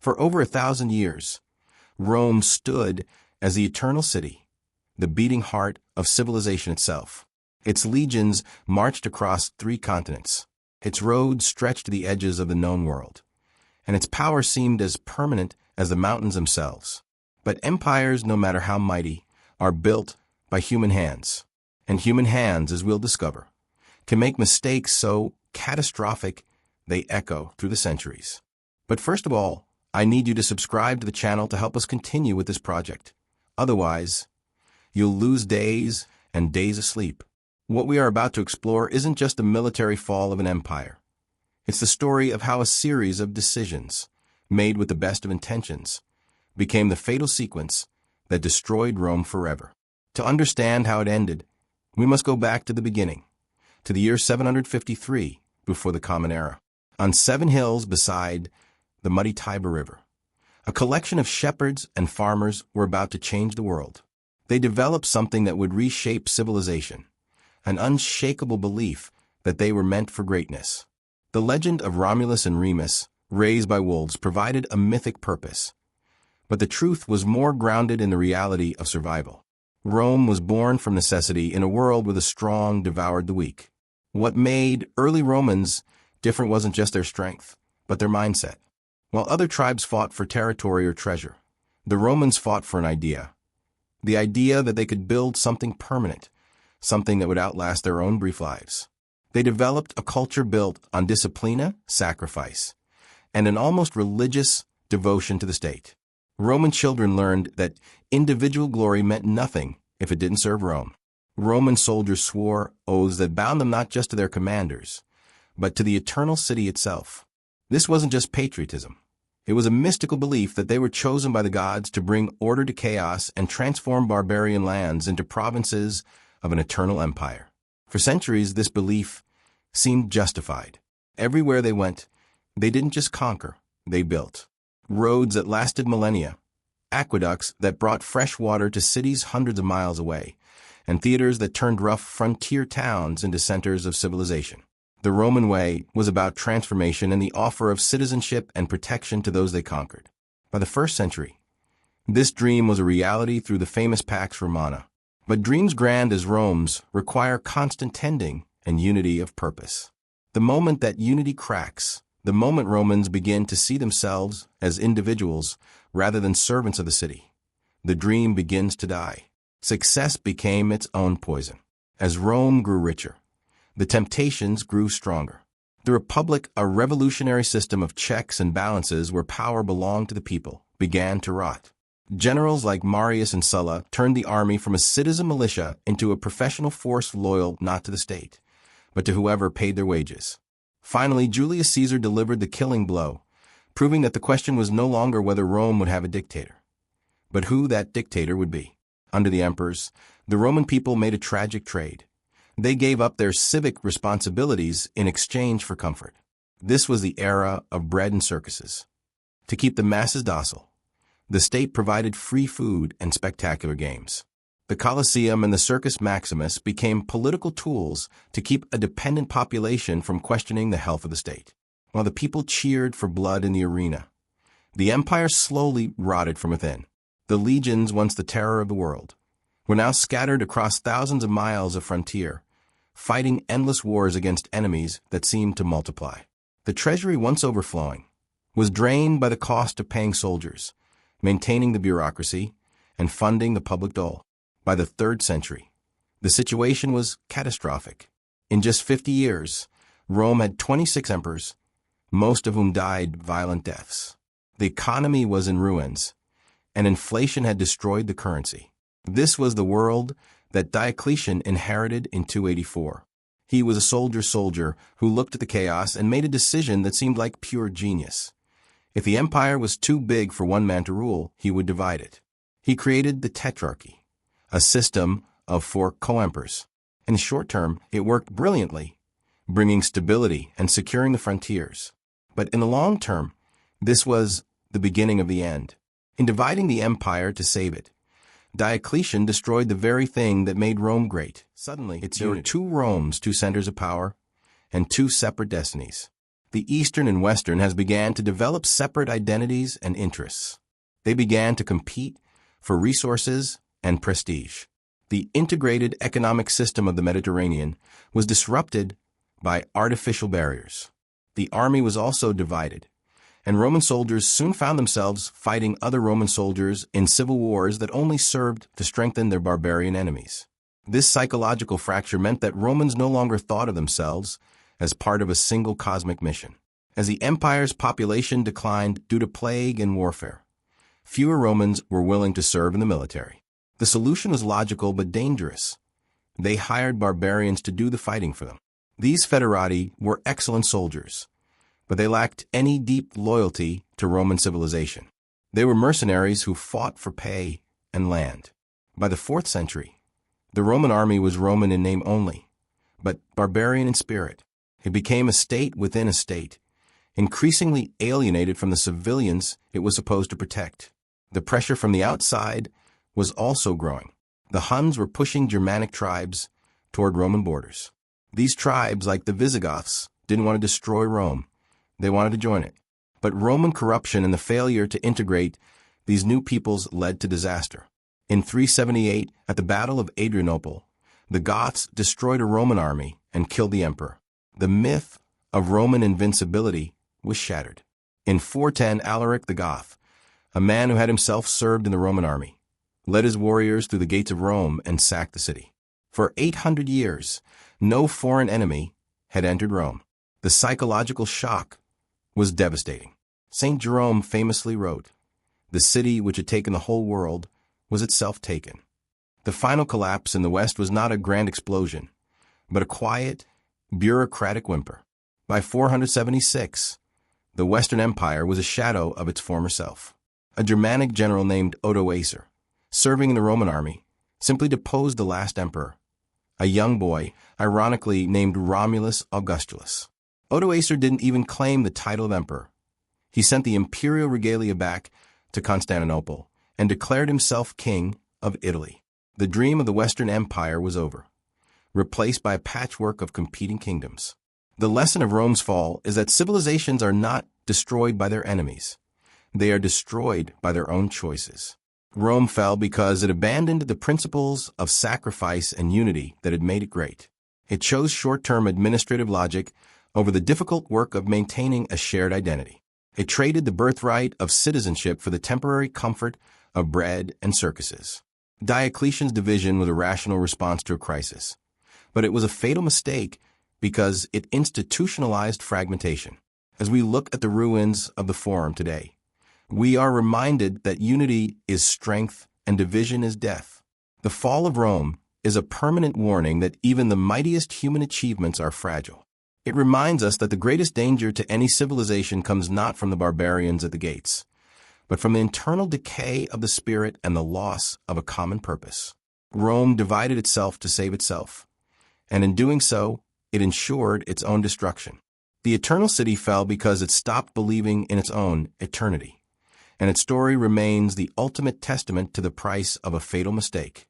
For over 1,000 years, Rome stood as the eternal city, the beating heart of civilization itself. Its legions marched across 3 continents. Its roads stretched to the edges of the known world, and its power seemed as permanent as the mountains themselves. But empires, no matter how mighty, are built by human hands. And human hands, as we'll discover, can make mistakes so catastrophic they echo through the centuries. But first of all, I need you to subscribe to the channel to help us continue with this project. Otherwise, you'll lose days and days of sleep. What we are about to explore isn't just the military fall of an empire. It's the story of how a series of decisions, made with the best of intentions, became the fatal sequence that destroyed Rome forever. To understand how it ended, we must go back to the beginning, to the year 753 before the Common Era. On 7 hills beside the muddy Tiber River, a collection of shepherds and farmers were about to change the world. They developed something that would reshape civilization, an unshakable belief that they were meant for greatness. The legend of Romulus and Remus, raised by wolves, provided a mythic purpose, but the truth was more grounded in the reality of survival. Rome was born from necessity in a world where the strong devoured the weak. What made early Romans different wasn't just their strength, but their mindset. While other tribes fought for territory or treasure, the Romans fought for an idea. The idea that they could build something permanent, something that would outlast their own brief lives. They developed a culture built on disciplina, sacrifice, and an almost religious devotion to the state. Roman children learned that individual glory meant nothing if it didn't serve Rome. Roman soldiers swore oaths that bound them not just to their commanders, but to the eternal city itself. This wasn't just patriotism. It was a mystical belief that they were chosen by the gods to bring order to chaos and transform barbarian lands into provinces of an eternal empire. For centuries, this belief seemed justified. Everywhere they went, they didn't just conquer, they built. Roads that lasted millennia, aqueducts that brought fresh water to cities hundreds of miles away, and theaters that turned rough frontier towns into centers of civilization. The Roman way was about transformation and the offer of citizenship and protection to those they conquered. By the 1st century, this dream was a reality through the famous Pax Romana. But dreams grand as Rome's require constant tending and unity of purpose. The moment that unity cracks, the moment Romans begin to see themselves as individuals rather than servants of the city, the dream begins to die. Success became its own poison. As Rome grew richer, the temptations grew stronger. The Republic, a revolutionary system of checks and balances where power belonged to the people, began to rot. Generals like Marius and Sulla turned the army from a citizen militia into a professional force loyal not to the state, but to whoever paid their wages. Finally, Julius Caesar delivered the killing blow, proving that the question was no longer whether Rome would have a dictator, but who that dictator would be. Under the emperors, the Roman people made a tragic trade. They gave up their civic responsibilities in exchange for comfort. This was the era of bread and circuses. To keep the masses docile, the state provided free food and spectacular games. The Colosseum and the Circus Maximus became political tools to keep a dependent population from questioning the health of the state. While the people cheered for blood in the arena, the empire slowly rotted from within. The legions, once the terror of the world, were now scattered across thousands of miles of frontier, fighting endless wars against enemies that seemed to multiply. The treasury, once overflowing, was drained by the cost of paying soldiers, maintaining the bureaucracy, and funding the public dole. By the 3rd century, the situation was catastrophic. In just 50 years, Rome had 26 emperors, most of whom died violent deaths. The economy was in ruins, and inflation had destroyed the currency. This was the world that Diocletian inherited in 284. He was a soldier who looked at the chaos and made a decision that seemed like pure genius. If the empire was too big for one man to rule, he would divide it. He created the Tetrarchy, a system of 4 co-emperors. In the short term, it worked brilliantly, bringing stability and securing the frontiers. But in the long term, this was the beginning of the end. In dividing the empire to save it, Diocletian destroyed the very thing that made Rome great. Suddenly, there were 2 Romes, 2 centers of power, and 2 separate destinies. The Eastern and Western has began to develop separate identities and interests. They began to compete for resources and prestige. The integrated economic system of the Mediterranean was disrupted by artificial barriers. The army was also divided, and Roman soldiers soon found themselves fighting other Roman soldiers in civil wars that only served to strengthen their barbarian enemies. This psychological fracture meant that Romans no longer thought of themselves as part of a single cosmic mission. As the empire's population declined due to plague and warfare, fewer Romans were willing to serve in the military. The solution was logical but dangerous. They hired barbarians to do the fighting for them. These Federati were excellent soldiers, but they lacked any deep loyalty to Roman civilization. They were mercenaries who fought for pay and land. By the 4th century, the Roman army was Roman in name only, but barbarian in spirit. It became a state within a state, increasingly alienated from the civilians it was supposed to protect. The pressure from the outside was also growing. The Huns were pushing Germanic tribes toward Roman borders. These tribes, like the Visigoths, didn't want to destroy Rome. They wanted to join it. But Roman corruption and the failure to integrate these new peoples led to disaster. In 378, at the Battle of Adrianople, the Goths destroyed a Roman army and killed the emperor. The myth of Roman invincibility was shattered. In 410, Alaric the Goth, a man who had himself served in the Roman army, led his warriors through the gates of Rome and sacked the city. For 800 years, no foreign enemy had entered Rome. The psychological shock was devastating. St. Jerome famously wrote, "The city which had taken the whole world was itself taken." The final collapse in the West was not a grand explosion, but a quiet, bureaucratic whimper. By 476, the Western Empire was a shadow of its former self. A Germanic general named Odoacer, serving in the Roman army, simply deposed the last emperor, a young boy, ironically named Romulus Augustulus. Odoacer didn't even claim the title of emperor. He sent the imperial regalia back to Constantinople and declared himself king of Italy. The dream of the Western Empire was over, replaced by a patchwork of competing kingdoms. The lesson of Rome's fall is that civilizations are not destroyed by their enemies. They are destroyed by their own choices. Rome fell because it abandoned the principles of sacrifice and unity that had made it great. It chose short-term administrative logic over the difficult work of maintaining a shared identity. It traded the birthright of citizenship for the temporary comfort of bread and circuses. Diocletian's division was a rational response to a crisis, but it was a fatal mistake because it institutionalized fragmentation. As we look at the ruins of the Forum today, we are reminded that unity is strength and division is death. The fall of Rome is a permanent warning that even the mightiest human achievements are fragile. It reminds us that the greatest danger to any civilization comes not from the barbarians at the gates, but from the internal decay of the spirit and the loss of a common purpose. Rome divided itself to save itself, and in doing so, it ensured its own destruction. The eternal city fell because it stopped believing in its own eternity, and its story remains the ultimate testament to the price of a fatal mistake.